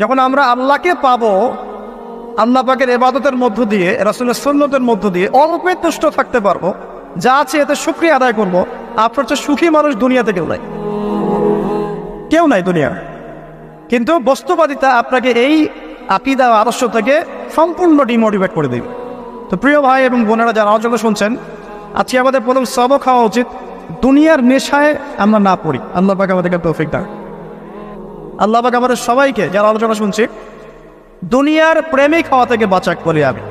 যখন আমরা আল্লাহকে পাবো, আল্লাহ পাকের ইবাদতের মধ্য দিয়ে, রাসূলের সুন্নতের মধ্য দিয়ে অল্পে তুষ্ট থাকতে পারবো, যা আছে এতে শুকরিয়া আদায় করবো, আপনার চেয়ে সুখী মানুষ দুনিয়াতে কেউ নাই, কেউ নাই দুনিয়া। কিন্তু বস্তুবাদিতা আপনাকে এই আকীদা আদর্শ থেকে সম্পূর্ণ ডিমোটিভেট করে দেবে। তো প্রিয় ভাই এবং বোনেরা যারা আমার জন্য শুনছেন, আজকে আমাদের প্রথম সবক হওয়া উচিত দুনিয়ার নেশায় আমরা না পড়ি। আল্লাহ পাক আমাদেরকে তৌফিক দান। আল্লাহ পাক আমাদের সবাইকে যারা আলোচনা শুনছি দুনিয়ার প্রেমিক হওয়া থেকে বাঁচাক বলি আমি।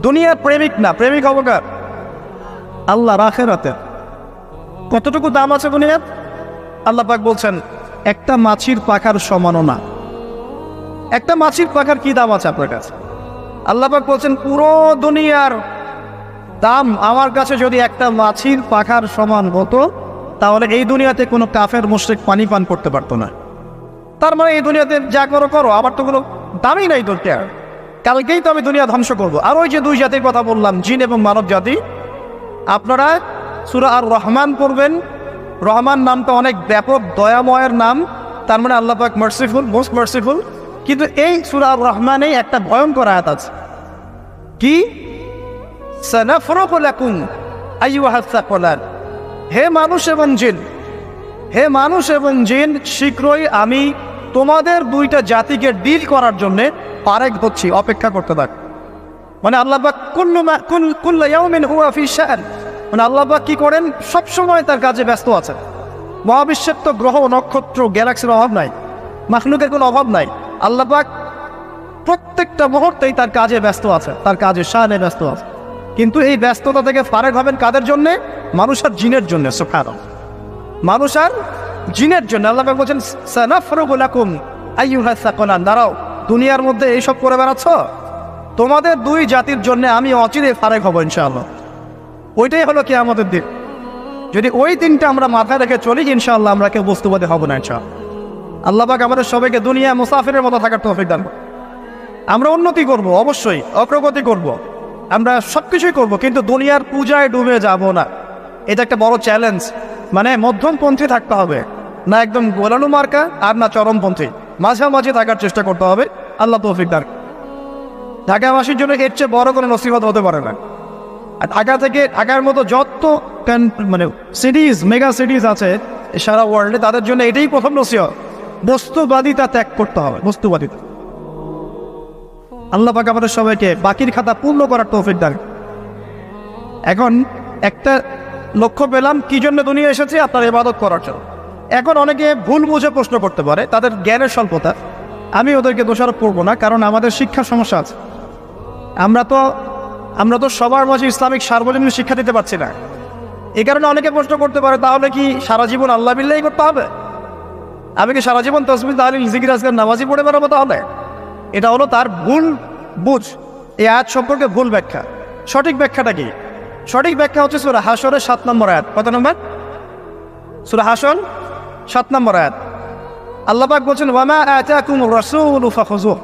দুনিয়ার প্রেমিক না, প্রেমিক হবো কার? আল্লাহর আখিরাতের। কতটুকু দাম আছে দুনিয়ার? আল্লাহ পাক বলছেন একটা মাছির পাখার সমানও না। একটা মাছির পাখার কি দাম আছে আপনার কাছে? আল্লাহ পাক বলছেন পুরো দুনিয়ার দাম আমার কাছে যদি একটা মাছির পাখার সমান হতো, তাহলে এই দুনিয়াতে কোনো কাফের মুশরিক পানি পান করতে পারতো না। তার মানে এই দুনিয়াতে যা করো করো, আমার তো কোনো দামই নাই দুনিয়ার। কালকেই তো আমি দুনিয়া ধ্বংস করবো। আর ওই যে দুই জাতির কথা বললাম, জিন এবং মানব জাতি, আপনারা সূরা আর রহমান পড়বেন। রহমান নামটা অনেক ব্যাপক দয়াময়ের নাম, তার মানে আল্লাহ পাক মার্সিফুল, মোস্ট মার্সিফুল। কিন্তু এই সূরা আর রহমানেই একটা ভয়ঙ্কর আয়াত আছে, কি? সানাফরুগু লাকুম আইয়ুহাস সাকলান। হে মানুষ এবং জিন, হে মানুষ এবং জিন, শীঘ্রই আমি তোমাদের দুইটা জাতিকে ডিল করার জন্য পারেক হচ্ছি, অপেক্ষা করতে থাক। মানে আল্লাহ পাক কুল্লু ইয়াউমিন হুয়া ফি শাআন, মানে আল্লাহ পাক কি করেন? সবসময় তার কাজে ব্যস্ত আছেন। মহাবিশ্বের তো গ্রহ নক্ষত্র গ্যালাক্সির অভাব নাই, মাখলুকের কোনো অভাব নাই। আল্লাহ পাক প্রত্যেকটা মুহূর্তেই তার কাজে ব্যস্ত আছে, তার কাজে শানে ব্যস্ত আছে। কিন্তু এই ব্যস্ততা থেকে ফারেক হবেন কাদের জন্যে? মানুষ আর জিনের জন্য। সুবহানাল্লাহ, মানুষ আর জিনের জন্য। আল্লাহ পাক বলছেন সানাফরুগু লাকুম আইয়ুহাস সাকলান। দাঁড়াও, দুনিয়ার মধ্যে এইসব করে বেড়াচ্ছ, তোমাদের দুই জাতির জন্য আমি অচিরে ফারেক হব ইনশাআল্লাহ। ওইটাই হলো কিয়ামতের দিন। যদি ওই দিনটা আমরা মাথায় রেখে চলি, ইনশাআল্লাহ আমরা কেউ বস্তুবাদী হব না ইনশাআল্লাহ। আল্লাহ পাক আমাদের সবাইকে দুনিয়া মুসাফিরের মতো থাকার তৌফিক দান করুন। আমরা উন্নতি করব, অবশ্যই অগ্রগতি করব, আমরা সবকিছুই করব, কিন্তু দুনিয়ার পূজায় ডুবে যাব না। এটা একটা বড় চ্যালেঞ্জ। মানে মধ্যমপন্থী থাকতে হবে, না একদম গোলালু মার্কা আর না চরমপন্থী, মাঝামাঝি থাকার চেষ্টা করতে হবে। আল্লাহ তৌফিক দান। ঢাকাবাসীর জন্য এর চেয়ে বড় কোনো নসিহত হতে পারে না। আর ঢাকার মতো যত মানে সিটিজ, মেগা সিটিজ আছে সারা ওয়ার্ল্ডে, তাদের জন্য এটাই প্রথম নসিহত, বস্তুবাদিতা ত্যাগ করতে হবে, বস্তুবাদিতা। আল্লাহ পাক আমাদের সবাইকে বাকির খাতা পূর্ণ করার তৌফিক দান। এখন একটা লক্ষ্য পেলাম কি জন্য দুনিয়া এসেছে? আপনার ইবাদত করার জন্য। এখন অনেকে ভুল বুঝে প্রশ্ন করতে পারে, তাদের জ্ঞানের স্বল্পতা। আমি ওদেরকে দোষারোপ করবো না, কারণ আমাদের শিক্ষার সমস্যা আছে। আমরা তো সবার মাঝে ইসলামিক সার্বজনীন শিক্ষা দিতে পারছি না। এই কারণে অনেকে প্রশ্ন করতে পারে, তাহলে কি সারা জীবন আল্লাহ বিল্লাহি করতে হবে? আমি কি সারা জীবন তাসবিহ তাহলিল জিকির আজকার নামাজি পড়ে বেড়াবো? তাহলে এটা হলো তার ভুল বুঝ। এই আয়াত সম্পর্কে ভুল ব্যাখ্যা। সঠিক ব্যাখ্যাটা কি? সঠিক ব্যাখ্যা হচ্ছে সূরা হাশরের 7 নম্বর আয়াত। কত নম্বর? সূরা হাশর 7 নম্বর আয়াত। আল্লাহ পাক বলছেন ওয়ামা আতাকুমুর রাসূলু ফাখুযুহু।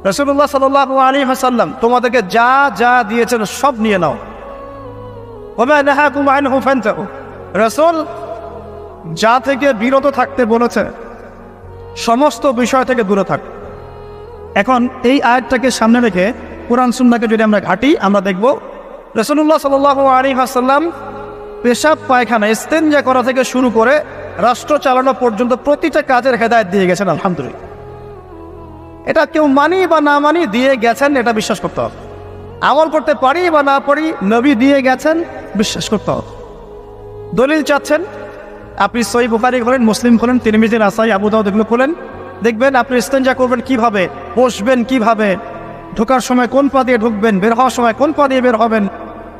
রাসূলুল্লাহ সাল্লাল্লাহু আলাইহি ওয়াসাল্লাম তোমাদেরকে যা যা দিয়েছেন সব নিয়ে নাও। ওয়ামা নাহাকুম আনহু ফান্তাহু। রাসূল যা থেকে বিরত থাকতে বলেছে সমস্ত বিষয় থেকে দূরে থাক। এখন এই আয়াতটাকে সামনে রেখে কোরআন সুন্নাহকে যদি আমরা ঘাঁটি, আমরা দেখব রাসূলুল্লাহ সাল্লাল্লাহু আলাইহি ওয়াসাল্লাম পেশাব পায়খানা ইস্তেনজা করা থেকে শুরু করে রাষ্ট্র চালানো পর্যন্ত প্রতিটা কাজের হেদায়েত দিয়ে গেছেন। আলহামদুলিল্লাহ, এটা কেউ মানি বা না মানি দিয়ে গেছেন, এটা বিশ্বাস করতে হবে। আমল করতে পারি বা না পারি, নবী দিয়ে গেছেন, বিশ্বাস করতে হবে। দলিল চাচ্ছেন, আপনি সহিহ বুখারী খোলেন, মুসলিম খোলেন, তিরমিজি, নাসাই, আবু দাউদ এগুলো খোলেন, দেখবেন আপনি ইস্তেনজা করবেন কিভাবে, বসবেন কিভাবে, ঢোকার সময় কোন পা দিয়ে ঢুকবেন, বের হওয়ার সময় কোন পা দিয়ে বের হবেন,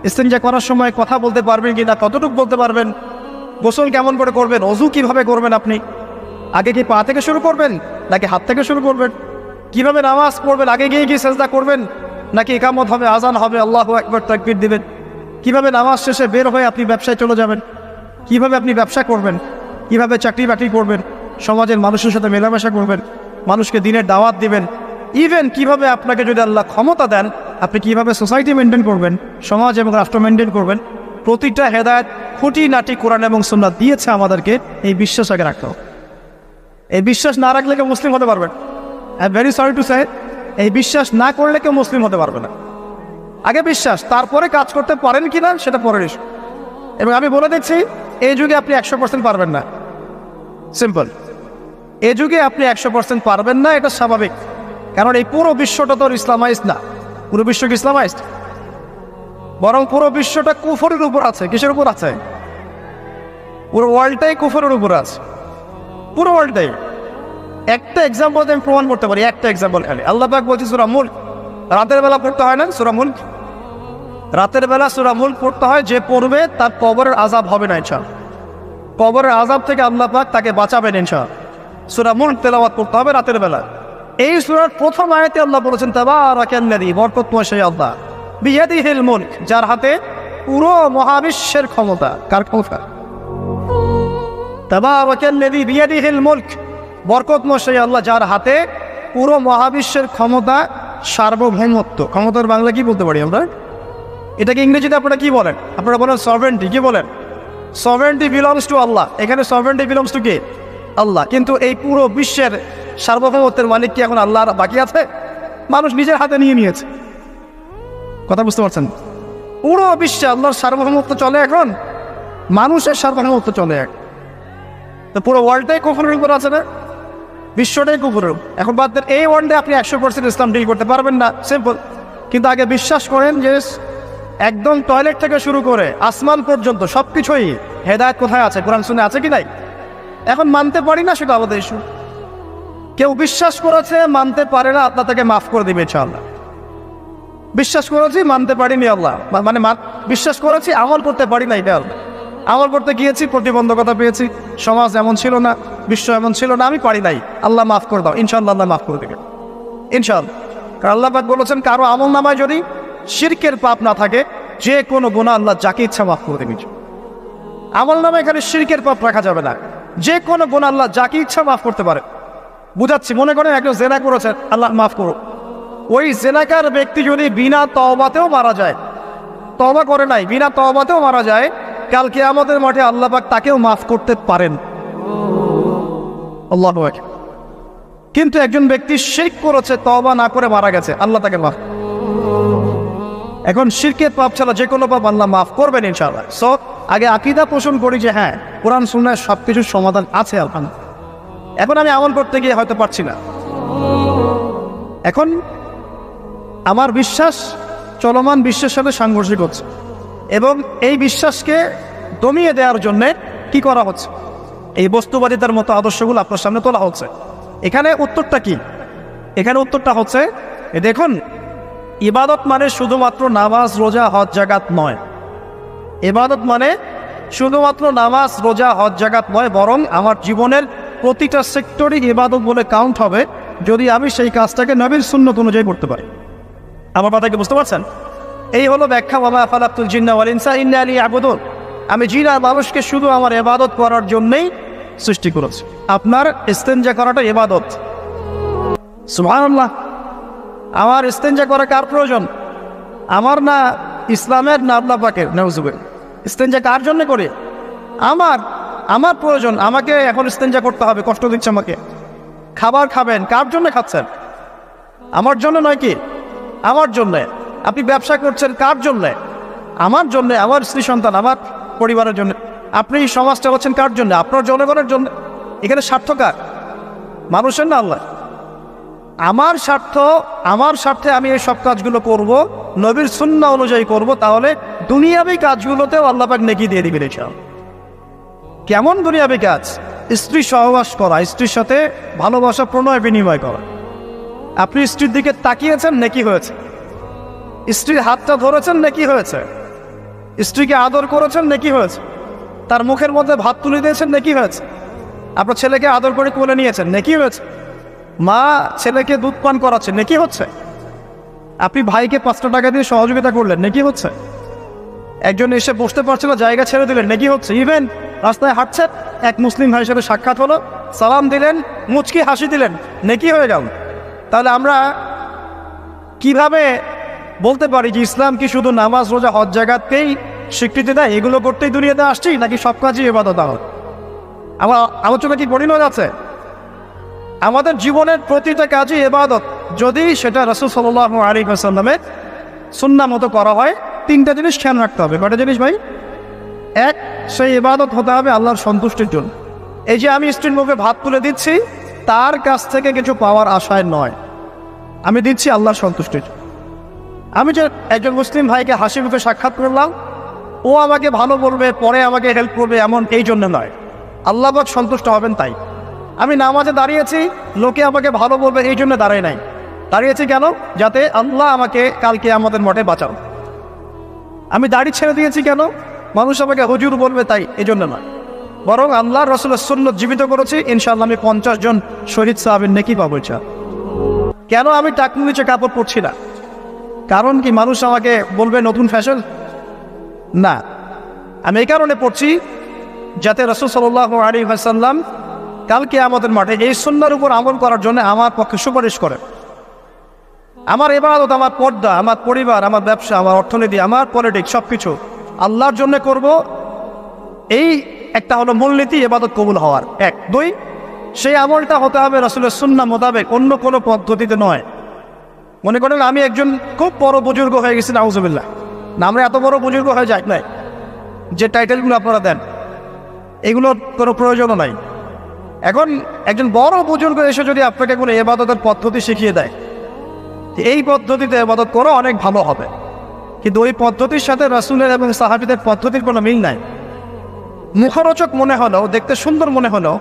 ইস্তেনজা করার সময় কথা বলতে পারবেন কি না, কতটুকু বলতে পারবেন, গোসল কেমন করে করবেন, ওযু কিভাবে করবেন, আপনি আগে কি পা থেকে শুরু করবেন নাকি হাত থেকে শুরু করবেন, কিভাবে নামাজ পড়বেন, আগে গিয়ে কি সেজদা করবেন নাকি ইকামত হবে, আজান হবে, আল্লাহু আকবার তাকবীর দিবেন, কিভাবে নামাজ শেষে বের হয়ে আপনি ব্যবসায় চলে যাবেন, কিভাবে আপনি ব্যবসা করবেন, কিভাবে চাকরি বাকরি করবেন, সমাজের মানুষের সাথে মেলামেশা করবেন, মানুষকে দিনের দাওয়াত দিবেন, ইভেন কিভাবে আপনাকে যদি আল্লাহ ক্ষমতা দেন আপনি কিভাবে সোসাইটি মেনটেন করবেন, সমাজ এবং রাষ্ট্র মেনটেন করবেন, প্রতিটা হেদায়েত খুঁটিনাটি কোরআন এবং সুন্নাহ দিয়েছে আমাদেরকে। এই বিশ্বাস আগে রাখতে হবে। এই বিশ্বাস না রাখলে কেউ মুসলিম হতে পারবে না। I am very sorry to say, এই বিশ্বাস না করলে কেউ মুসলিম হতে পারবে না। আগে বিশ্বাস, তারপরে কাজ করতে পারেন কিনা সেটা পরের ইস্যু। এবং আমি বলে দিচ্ছি, এই যুগে আপনি 100% পারবেন না, সিম্পল। এই যুগে আপনি 100% পারবেন না, এটা স্বাভাবিক। কারণ এই পুরো বিশ্বটা তো ইসলামাইজড না। পুরো বিশ্ব কি ইসলামাইজড? বরং পুরো বিশ্বটা কুফরের উপর আছে। কিসের উপর আছে? পুরো ওয়ার্ল্ডটাই কুফরের উপর আছে, পুরো ওয়ার্ল্ডটাই। একটা এক্সাম্পল আমি প্রমাণ করতে পারি, একটা এক্সাম্পল খালি। আল্লাহ পাক বলছি সূরা মুলক, রাতের বেলা পড়তে হয় না সূরা মুলক? রাতের বেলা সূরা মুলক পড়তে হয়, যে পড়বে তার কবরের আযাব হবে না ইনশাআল্লাহ। কবরের আযাব থেকে আল্লাহ পাক তাকে বাঁচাবেন ইনশাআল্লাহ। সূরা মুলক তেলাওয়াত করতে হবে রাতের বেলা। এই সূরার প্রথম আয়াতে আল্লাহ বলেছেন তাবারাকাল্লাযী, বরকতময় সেই আল্লাহ, বিয়াদিহিল মুলক, যার হাতে পুরো মহাবিশ্বের ক্ষমতা। কার ক্ষমতা? তাবারাকাল্লাযী বিয়াদিহিল মুলক, বরকতময় সেই আল্লাহ, যার হাতে পুরো মহাবিশ্বের ক্ষমতা, সার্বভৌমত্ব। ক্ষমতার বাংলা কি বলতে পারি আমরা? এটাকে ইংরেজিতে আপনারা কি বলেন? আপনারা বলেন সভরেন্টি। কি বলেন? সভরেন্টি বিলংস টু আল্লাহ। এখানে সভরেন্টি বিলংস টু কে? আল্লাহ। কিন্তু এই পুরো বিশ্বের সার্বভৌমত্বের মালিক কি এখন আল্লাহ বাকি আছে? মানুষ নিজের হাতে নিয়ে নিয়েছে। কথা বুঝতে পারছেন? পুরো বিশ্বে আল্লাহর সার্বভৌমত্ব চলে এখন, মানুষের সার্বভৌমত্ব চলে এখন। তো পুরো ওয়ার্ল্ডটাই কুফরের উপর আছে না? বিশ্বটাই কুফরের। এখন বাদ দেন, এই ওয়ার্ল্ডে আপনি 100% ইসলাম ডিল করতে পারবেন না, সিম্পল। কিন্তু আগে বিশ্বাস করেন যে একদম টয়লেট থেকে শুরু করে আসমান পর্যন্ত সবকিছুই হেদায়েত কোথায় আছে, কোরআন শুনে আছে কি নাই? এখন মানতে পারি না, সেটা আমাদের ইস্যু। কেউ বিশ্বাস করেছে, মানতে পারে না, আল্লাহ তাকে মাফ করে দিবে ইনশাআল্লাহ। বিশ্বাস করেছি, মানতে পারিনি, আল্লাহ মানে বিশ্বাস করেছি, আমল করতে পারি না, এটা আল্লাহ। আমল করতে গিয়েছি, প্রতিবন্ধকতা পেয়েছি, সমাজ এমন ছিল না, বিশ্ব এমন ছিল না, আমি পারি নাই, আল্লাহ মাফ করে দাও, ইনশাআল্লাহ আল্লাহ মাফ করে দেবে ইনশাআল্লাহ। কারণ আল্লাহ পাক বলেছেন, কারো আমল নামায় যদি শিরকের পাপ না থাকে, যে কোনো গুনাহ আল্লাহ যাকে ইচ্ছা মাফ করে দেবে। আমল নামায় এখানে শিরকের পাপ রাখা যাবে না, যে কোনো গুনাহ আল্লাহ যাকে ইচ্ছা মাফ করতে পারে। বুঝাচ্ছি, মনে করেন একজন জেনা করেছেন, আল্লাহ মাফ করো। ওই জেনাকার ব্যক্তি যদি বিনা তওবাতেও মারা যায়, তওবা করে নাই, বিনা তওবাতেও মারা যায়, কাল কিয়ামতের মাঠে আল্লাহ পাক তাকেও মাফ করতে পারেন। আল্লাহু আকবার। কিন্তু একজন ব্যক্তি শিরক করেছে, তওবা না করে মারা গেছে, আল্লাহ তাকে মাফ। এখন শিরকের পাপ ছাড়া যে কোনো পাপ আল্লাহ মাফ করবেন ইনশাআল্লাহ। সো আগে আকীদা পোষণ করি যে হ্যাঁ, কোরআন সুন্নাহয় সবকিছুর সমাধান আছে আলহামদুলিল্লাহ। এখন আমি আমল করতে গিয়ে হয়তো পারছি না, এখন আমার বিশ্বাস চলমান বিশ্বের সাথে সাংঘর্ষিক হচ্ছে, এবং এই বিশ্বাসকে দমিয়ে দেওয়ার জন্যে কি করা হচ্ছে? এই বস্তুবাদিতার মতো আদর্শগুলো আপনার সামনে তোলা হচ্ছে। এখানে উত্তরটা কি? এখানে উত্তরটা হচ্ছে, দেখুন, ইবাদত মানে শুধুমাত্র নামাজ, রোজা, হজ, জাকাত নয়। ইবাদত মানে শুধুমাত্র নামাজ, রোজা, হজ, জাকাত নয়, বরং আমার জীবনের প্রতিটা সেক্টরই ইবাদত বলে কাউন্ট হবে যদি আমি সেই কাজটাকে নবীর সুন্নত অনুযায়ী করতে পারি। আমার কথা কি বুঝতে পারছেন? এই হলো ব্যাখ্যা, ওয়া মা খালাকতুল জিন্না ওয়াল ইনসা ইল্লা লিয়াবুদুন। আমি জিন আর মানুষকে শুধু আমার ইবাদত করার জন্যই সৃষ্টি করেছি। আপনার ইস্তেনজা করাটা ইবাদত। সুবহানাল্লাহ। আমার ইস্তেনজা করা কার প্রয়োজন? আমার না, ইসলামের না আল্লাহ পাকের? নাউজুবিল্লাহ। ইস্তেনজা কার জন্য করি? আমার প্রয়োজন। আমাকে এখন ইস্তেনজা করতে হবে, কষ্ট দিচ্ছে আমাকে। খাবার খাবেন, কার জন্য খাচ্ছেন? আমার জন্য নয় কি? আমার জন্যে। আপনি ব্যবসা করছেন, কার জন্যে? আমার জন্যে, আমার স্ত্রী সন্তান, আমার পরিবারের জন্য। আপনি সমাজ চালাচ্ছেন কার জন্য? আপনার জনগণের জন্য। এখানে স্বার্থ কার? মানুষের না আল্লাহ? আমার স্বার্থে আমি এই সব কাজগুলো করব, নবীর সুন্নাহ অনুযায়ী করব, তাহলে দুনিয়াবী কাজগুলোতেও আল্লাহ পাক নেকি দিয়ে দিবেন ইনশাআল্লাহ। কেমন দুনিয়াবী কাজ? স্ত্রী সহবাস করা, স্ত্রীর সাথে ভালোবাসা, প্রণয় বিনিময় করা। আপনি স্ত্রীর দিকে তাকিয়েছেন, নেকি হয়েছে। স্ত্রীর হাতটা ধরেছেন, নেকি হয়েছে। স্ত্রীকে আদর করেছেন, নেকি হয়েছে। তার মুখের মধ্যে ভাত তুলে দিয়েছেন, নেকি হয়েছে। আপনার ছেলেকে আদর করে কোলে নিয়েছেন, নেকি হয়েছে। মা ছেলেকে দুধ পান করাচ্ছে, নেকি হচ্ছে। আপনি ভাইকে 5টা টাকা দিয়ে সহযোগিতা করলেন, নেকি হচ্ছে। একজন এসে বসতে পারছে না, জায়গা ছেড়ে দিলেন, নেকি হচ্ছে। ইভেন রাস্তায় হাঁটছেন, এক মুসলিম ভাইয়ের সাথে সাক্ষাৎ হলো, সালাম দিলেন, মুচকি হাসি দিলেন, নেকি হয়ে গেল। তাহলে আমরা কিভাবে বলতে পারি যে ইসলাম কি শুধু নামাজ, রোজা, হজ, জাকাতকেই স্বীকৃতি দেয়, এগুলো করতেই দুনিয়াতে আসছি, নাকি সব কাজই ইবাদত? আমার আলোচনা কি পরিণত আছে? আমাদের জীবনের প্রতিটা কাজই ইবাদত, যদি সেটা রাসূল সাল্লাল্লাহু আলাইহি ওয়াসাল্লামের সুন্নাহ মতো করা হয়। তিনটা জিনিস খেয়াল রাখতে হবে। কয়টা জিনিস ভাই? এক, সেই ইবাদত হতে হবে আল্লাহর সন্তুষ্টির জন্য। এই যে আমি স্ত্রীর মুখে ভাত তুলে দিচ্ছি, তার কাছ থেকে কিছু পাওয়ার আশায় নয়, আমি দিচ্ছি আল্লাহর সন্তুষ্টির। আমি যে একজন মুসলিম ভাইকে হাসি মুখে সাক্ষাৎ করলাম, ও আমাকে ভালো বলবে, পরে আমাকে হেল্প করবে, এমন এই জন্য নয়, আল্লাহ পাক সন্তুষ্ট হবেন তাই। আমি নামাজে দাঁড়িয়েছি, লোকে আমাকে ভালো বলবে এই জন্য দাঁড়াই নাই, দাঁড়িয়েছি কেন? যাতে আল্লাহ আমাকে কালকে আমাদের মঠে বাঁচাও। আমি দাড়ি ছেড়ে দিয়েছি কেন? মানুষ আমাকে হুজুর বলবে তাই, এই জন্য না, বরং আল্লাহ রসুলের সুন্নাত জীবিত করেছি, ইনশাআল্লাহ আমি 50 জন শহীদ সাহাবের নেকি পাবো। কেন আমি টাকনু নিচে কাপড় পরছি না? কারণ কি মানুষ আমাকে বলবে নতুন ফ্যাশন? না, আমি এই কারণে পড়ছি যাতে রাসূল সাল্লাল্লাহু আলাইহি ওয়াসাল্লাম কালকে আমাদের মাঠে এই সুন্নাহর উপর আমল করার জন্য আমার পক্ষে সুপারিশ করে। আমার ইবাদত, আমার পর্দা, আমার পরিবার, আমার ব্যবসা, আমার অর্থনীতি, আমার পলিটিক্স সবকিছু আল্লাহর জন্য করব, এই একটা হলো মূলনীতি ইবাদত কবুল হওয়ার। এক। দুই, সেই আমলটা হতে হবে রাসূলের সুন্নাহ মোতাবেক, অন্য কোনো পদ্ধতিতে নয়। মনে করেন আমি একজন খুব বড় বুজুর্গ হয়ে গেছি, নাউজুবিল্লাহ, না আমরা এত বড় বুজুর্গ হয়ে যাই নাই, যে টাইটেলগুলো আপনারা দেন এগুলোর কোনো প্রয়োজনও নাই। এখন একজন বড় বুজুর্গ এসে যদি আপনাকে কোনো ইবাদতের পদ্ধতি শিখিয়ে দেয়, এই পদ্ধতিতে ইবাদত করা অনেক ভালো হবে, কিন্তু ওই পদ্ধতির সাথে রাসূলের এবং সাহাবীদের পদ্ধতির কোনো মিল নাই। মুখরোচক মনে হলো, দেখতে সুন্দর মনে হলো,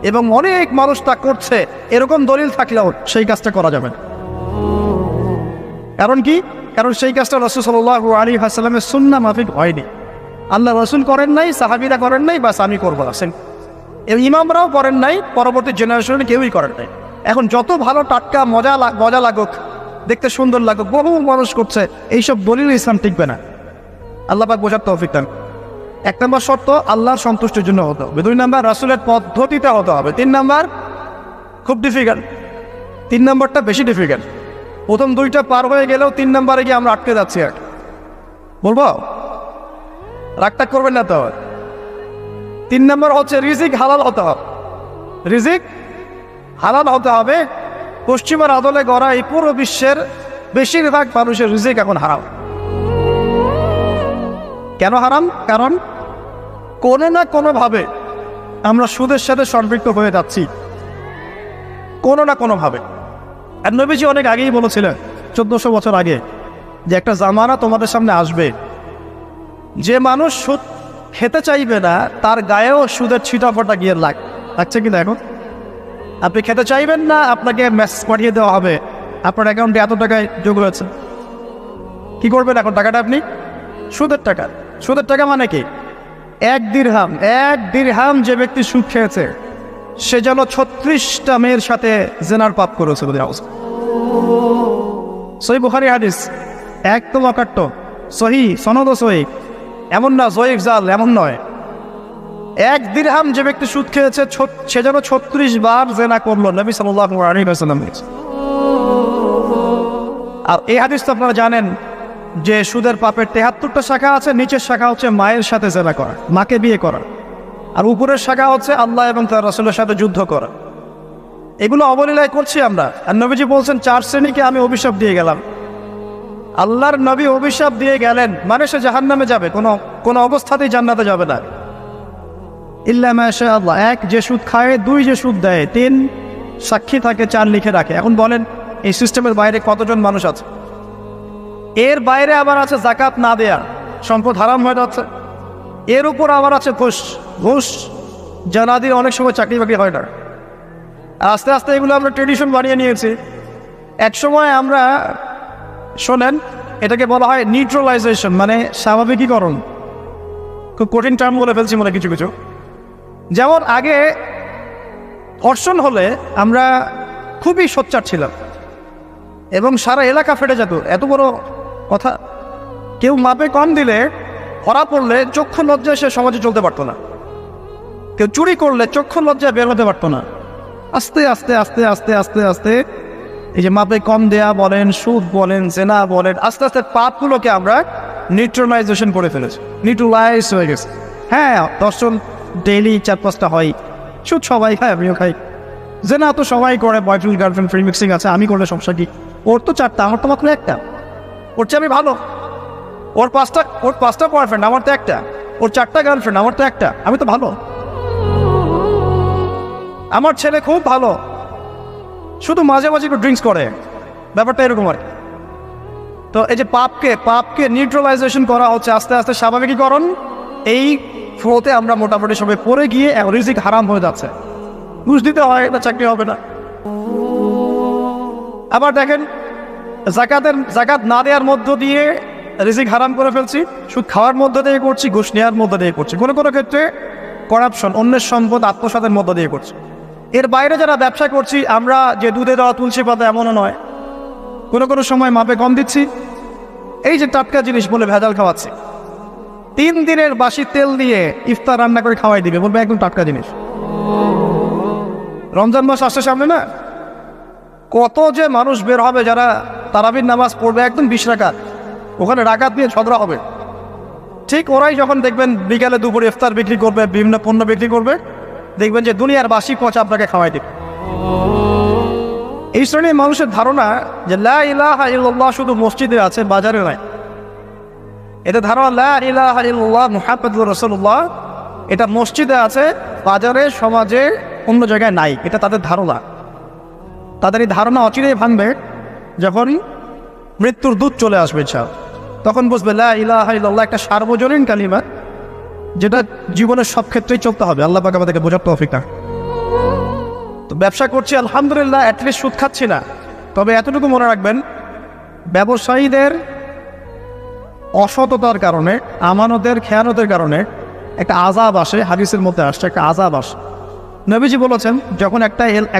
এবং অনেক মানুষ তা করছে, এরকম দলিল থাকলেও সেই কাজটা করা যাবে না। কারণ কি? কারণ সেই কাজটা রাসূল সাল্লাল্লাহু আলাইহি ওয়াসাল্লামের সুন্নাহ মাফিক হয়নি। আল্লাহ রাসূল করেন নাই, সাহাবীরা করেন নাই, বাস আমি করবো আসেন। ইমামরাও করেন নাই, পরবর্তী জেনারেশনে কেউই করেন নাই। এখন যত ভালো টাটকা মজা লাগুক, দেখতে সুন্দর লাগুক, বহু মানুষ করছে, এইসব দলিল ইসলাম টিকবে না। আল্লাহ পাক বোঝার তৌফিক দান। 1 নম্বর শর্ত আল্লাহর সন্তুষ্টির জন্য হতে হবে। 2 নম্বর রাসূলের পদ্ধতিতে হতে হবে। 3 নম্বর খুব ডিফিকাল্ট, 3 নম্বরটা বেশি ডিফিকাল্ট। প্রথম 2টা পার হয়ে গেলেও 3 নম্বরে গিয়ে আমরা আটকে যাচ্ছি। আর বলবো, রাগটা করবেন না তো। 3 নম্বর হচ্ছে রিজিক হালাল হতে হবে। রিজিক হালাল হতে হবে। পশ্চিমের আদলে গড়া এই পুরো বিশ্বের বেশিরভাগ মানুষের রিজিক এখন হারাম। কেন হারাম? কারণ কোনো না কোনোভাবে আমরা সুদের সাথে সম্পৃক্ত হয়ে যাচ্ছি, কোনো না কোনোভাবে। আর নবীজি অনেক আগেই বলেছিলেন, 1400 বছর আগে, যে একটা জামানা তোমাদের সামনে আসবে, যে মানুষ সুদ খেতে চাইবে না, তার গায়েও সুদের ছিটাফোঁটা গিয়ে লাগছে। কিন্তু এখন আপনি খেতে চাইবেন না, আপনাকে মেসেজ পাঠিয়ে দেওয়া হবে আপনার অ্যাকাউন্টে এত টাকায় যোগ হয়েছে। কি করবেন এখন? টাকাটা আপনি সুদের টাকা। সুদের টাকা মানে কি? 1 দিরহাম যে ব্যক্তি সুদ খেয়েছে, সে যেন 36টা মেয়ের সাথে জেনার পাপ করেছে। সহিহ বুখারী হাদিস, একদম অকাট্য, সহিহ, সনদ সহিহ, এমন না জয়ীফ জাল, এমন নয়। 1 দিরহাম যে ব্যক্তি সুদ খেয়েছে, সে যেন 36 বার জেনা করলো, নবী সাল্লাল্লাহু আলাইহি ওয়াসাল্লাম। আর এই হাদিস তো আপনারা জানেন যে সুদের পাপের 73টা শাখা আছে। নিচের শাখা হচ্ছে মায়ের সাথে জেনা করা, মাকে বিয়ে করা, আর উপরের শাখা হচ্ছে আল্লাহ এবং তার রাসূলের সাথে যুদ্ধ করা। এগুলো অবলীলায় করছি আমরা। আর নবীজি বলছেন 4 শ্রেণীকে আমি অভিশাপ দিয়ে গেলাম। আল্লাহর নবী অভিশাপ দিয়ে গেলেন, মানে সে জাহান্নামে যাবে, কোনো অবস্থাতেই জান্নাতে যাবে না। ইল্লা মা শা আল্লাহ। 1, যে সুদ খায়। 2, যে সুদ দেয়। 3, সাক্ষী থাকে। 4, লিখে রাখে। এখন বলেন এই সিস্টেমের বাইরে কতজন মানুষ আছে? এর বাইরে আবার আছে যাকাত না দেয়া, সম্পদ হারাম হয়ে যাচ্ছে। এর উপর আবার আছে ঘুষ জানা দিয়ে অনেক সময় চাকরি বাকরি হয় না। আস্তে আস্তে এগুলো আমরা ট্রেডিশন বানিয়ে নিয়েছি। এক সময় আমরা, শোনেন, এটাকে বলা হয় নিউট্রালাইজেশন, মানে স্বাভাবিকীকরণ। খুব কঠিন টার্ম বলে ফেলছি মনে কিছু কিছু। যেমন আগে ধর্ষণ হলে আমরা খুবই সোচ্চার ছিলাম এবং সারা এলাকা ফেটে যেত, এত বড় কথা। কেউ মাপে কম দিলে, ধরা পড়লে চক্ষু লজ্জায় সে সমাজে চলতে পারতো না। কেউ চুরি করলে চক্ষু লজ্জায় বের হতে পারতো না। আস্তে আস্তে আস্তে আস্তে আস্তে আস্তে এই যে মাপে কম দেয়া বলেন, সুদ বলেন, জেনা বলেন, আস্তে আস্তে পাপগুলোকে আমরা নিউট্রালাইজেশন করে ফেলেছি, নিউট্রালাইজ হয়ে গেছে। হ্যাঁ, দর্শন ডেইলি 4-5টা হয়, সুদ সবাই খায়, আমিও খাই, যে না তো সবাই করে, বয়ফ্রেন্ড গার্লফ্রেন্ড ফ্রি মিক্সিং আছে, আমি করলে সমস্যা কি? ওর তো 4টা, আমার তো মাত্র 1টা। ওর চেয়ে আমি ভালো। ওর 5টা বয়ফ্রেন্ড, আমার তো 1টা। ওর 4টা গার্লফ্রেন্ড, আমার তো 1টা। আমি তো ভালো। আমার ছেলে খুব ভালো, শুধু মাঝে মাঝে একটু ড্রিঙ্কস করে, ব্যাপারটা এরকম আর কি। তো এই যে পাপকে নিউট্রালাইজেশন করা হচ্ছে আস্তে আস্তে স্বাভাবিকীকরণ, এই ফ্লোতে আমরা মোটামুটি সবাই পড়ে গিয়ে রিজিক হারাম হয়ে যাচ্ছে। ঘুষ দিতে হয় না, চাকরি হবে না। আবার দেখেন, জাকাত না দেওয়ার মধ্য দিয়ে রিজিক হারাম করে ফেলছি, সুদ খাওয়ার মধ্য দিয়ে করছি, ঘুষ নেওয়ার মধ্য দিয়ে করছি, কোনো কোনো ক্ষেত্রে করাপশন, অন্যের সম্পদ আত্মসাতের মধ্য দিয়ে করছি। এর বাইরে যারা ব্যবসা করছি, আমরা যে দুধে দেওয়া তুলসী পাতা এমনও নয়, কোনো কোনো সময় মাপে কম দিচ্ছি। এই যে টাটকা জিনিস বলে ভেজাল খাওয়াচ্ছি, 3 দিনের বাসি তেল দিয়ে ইফতার রান্না করে খাওয়াই দিবে, বলবে একদম টাটকা জিনিস। রমজান মাস আসছে সামনে না, কত যে মানুষ বের হবে যারা তারাবির নামাজ পড়বে একদম 20 রাকাত, ওখানে রাকাত নিয়ে ঝগড়া হবে। ঠিক ওরাই যখন দেখবেন বিকালে দুপুরে ইফতার বিক্রি করবে, বিভিন্ন পণ্য বিক্রি করবে, দেখবেন যে দুনিয়ার বাসি পচা আপনাকে খাওয়াই দিবে। এই শ্রেণীর মানুষের ধারণা যে লা ইলাহা ইল্লাল্লাহ শুধু মসজিদে আছে, বাজারে নাই। এটা ধারণা লা ইলাহা ইল্লাল্লাহ মুহাম্মাদুর রাসূলুল্লাহ এটা মসজিদে আছে, বাজারে, সমাজে, অন্য জায়গায় নাই। এটা তাদের ধারণা। তাদের এই ধারণা অচিরেই ভাঙবে যখন মৃত্যুর দূত চলে আসবে। তখন বুঝবে লা ইলাহা ইল্লাল্লাহ একটা সার্বজনীন কালিমা, যেটা জীবনের সব ক্ষেত্রেই চলতে হবে। আল্লাহ পাক আমাদেরকে বোঝার তৌফিক দান। তো ব্যবসা করছি আলহামদুলিল্লাহ, অ্যাটলিস্ট সুদ খাচ্ছি না। তবে এতটুকু মনে রাখবেন, ব্যবসায়ীদের অসততার কারণে, আমানতের খেয়ানতের কারণে একটা আযাব আসে। হাদিসের মধ্যে আসছে একটা আযাব আসে। নবীজি বলেছেন, যখন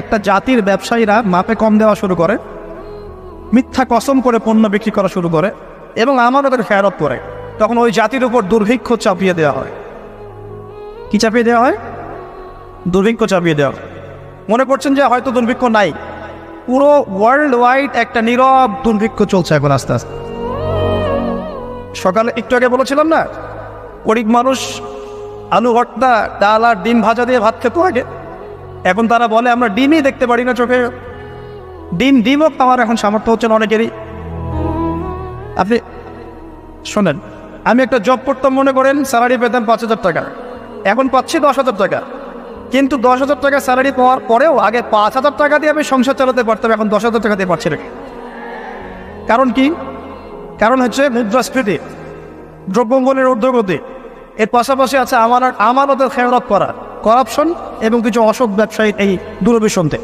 একটা জাতির ব্যবসায়ীরা মাপে কম দেওয়া শুরু করে, মিথ্যা কসম করে পণ্য বিক্রি করা শুরু করে এবং আমানতের খেয়ানত করে, তখন ওই জাতির উপর দুর্ভিক্ষ চাপিয়ে দেওয়া হয়। কি চাপিয়ে দেওয়া হয়? দুর্ভিক্ষ চাপিয়ে দেওয়া হয়। মনে করছেন যে হয়তো দুর্ভিক্ষ নাই, পুরো ওয়ার্ল্ড ওয়াইড একটা নীরব দুর্ভিক্ষ চলছে এখন আস্তে আস্তে। সকালে একটু আগে বলেছিলাম না, গরিব মানুষ আলু ভর্তা, ডাল আর ডিম ভাজা দিয়ে ভাত খেত আগে, এখন তারা বলে আমরা ডিমই দেখতে পারি না চোখে। ডিমও খাওয়ার এখন সামর্থ্য হচ্ছে না অনেকেরই। আপনি শোনেন, আমি একটা জব করতাম, মনে করেন স্যালারি পেতাম 5,000 টাকা, এখন পাচ্ছি 10,000 টাকা। কিন্তু 10,000 টাকা স্যালারি পাওয়ার পরেও আগে 5,000 টাকা দিয়ে আমি সংসার চালাতে পারতাম, এখন 10,000 টাকা দিয়ে পারছি না। কারণ কি? কারণ হচ্ছে মুদ্রাস্ফীতি, দ্রব্যমূল্যের ঊর্ধ্বগতি, এর পাশাপাশি আছে আমানতের খেয়ানত করা, করাপশন এবং কিছু অসৎ ব্যবসায়ীর এই দূরভিসন্ধি।